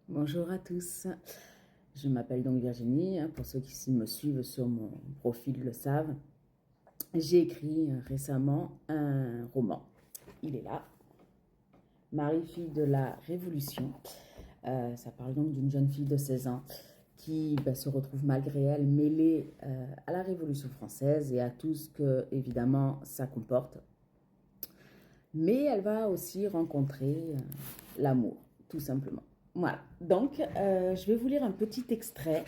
Bonjour à tous, je m'appelle donc Virginie, pour ceux qui me suivent sur mon profil le savent. J'ai écrit récemment un roman, il est là, Marie-fille de la Révolution. Ça parle donc d'une jeune fille de 16 ans qui se retrouve malgré elle mêlée à la Révolution française et à tout ce que évidemment ça comporte. Mais elle va aussi rencontrer l'amour, tout simplement. Voilà, donc je vais vous lire un petit extrait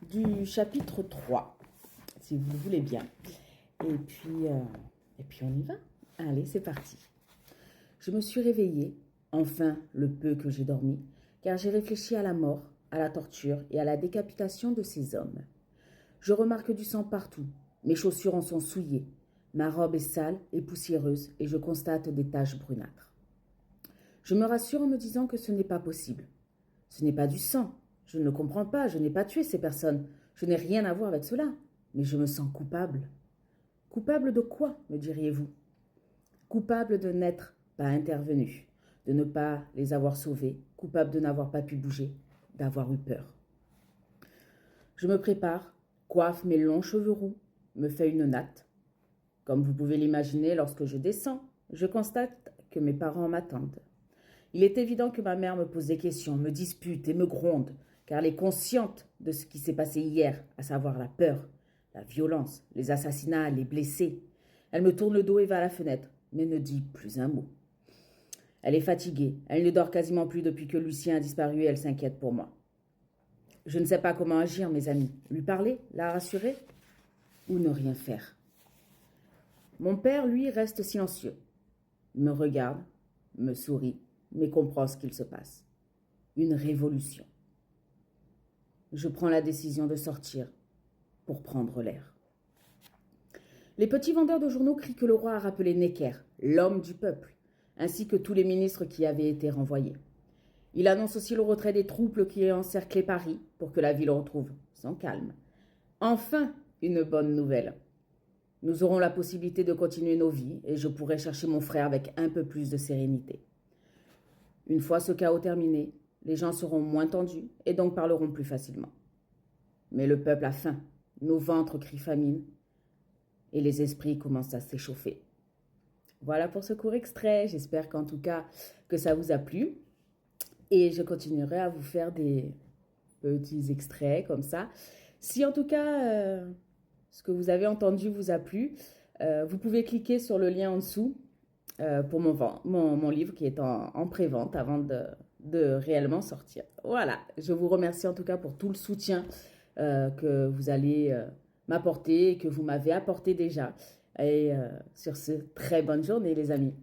du chapitre 3, si vous le voulez bien. Et puis on y va. Allez, c'est parti. Je me suis réveillée, enfin le peu que j'ai dormi, car j'ai réfléchi à la mort, à la torture et à la décapitation de ces hommes. Je remarque du sang partout, mes chaussures en sont souillées, ma robe est sale et poussiéreuse et je constate des taches brunâtres. Je me rassure en me disant que ce n'est pas possible. Ce n'est pas du sang. Je ne le comprends pas. Je n'ai pas tué ces personnes. Je n'ai rien à voir avec cela. Mais je me sens coupable. Coupable de quoi, me diriez-vous? Coupable de n'être pas intervenu, de ne pas les avoir sauvés, coupable de n'avoir pas pu bouger, d'avoir eu peur. Je me prépare, coiffe mes longs cheveux roux, me fais une natte. Comme vous pouvez l'imaginer, lorsque je descends, je constate que mes parents m'attendent. Il est évident que ma mère me pose des questions, me dispute et me gronde, car elle est consciente de ce qui s'est passé hier, à savoir la peur, la violence, les assassinats, les blessés. Elle me tourne le dos et va à la fenêtre, mais ne dit plus un mot. Elle est fatiguée, elle ne dort quasiment plus depuis que Lucien a disparu et elle s'inquiète pour moi. Je ne sais pas comment agir, mes amis. Lui parler, la rassurer ou ne rien faire. Mon père, lui, reste silencieux, me regarde, me sourit, mais comprend ce qu'il se passe. Une révolution. Je prends la décision de sortir pour prendre l'air. Les petits vendeurs de journaux crient que le roi a rappelé Necker, l'homme du peuple, ainsi que tous les ministres qui avaient été renvoyés. Il annonce aussi le retrait des troupes qui encerclaient Paris pour que la ville retrouve son calme. Enfin, une bonne nouvelle. Nous aurons la possibilité de continuer nos vies et je pourrai chercher mon frère avec un peu plus de sérénité. Une fois ce chaos terminé, les gens seront moins tendus et donc parleront plus facilement. Mais le peuple a faim, nos ventres crient famine et les esprits commencent à s'échauffer. Voilà pour ce court extrait, j'espère qu'en tout cas que ça vous a plu et je continuerai à vous faire des petits extraits comme ça. Si en tout cas ce que vous avez entendu vous a plu, vous pouvez cliquer sur le lien en dessous pour mon livre qui est en pré-vente avant de réellement sortir. Voilà, je vous remercie en tout cas pour tout le soutien que vous allez m'apporter et que vous m'avez apporté déjà. Et sur ce, très bonne journée les amis.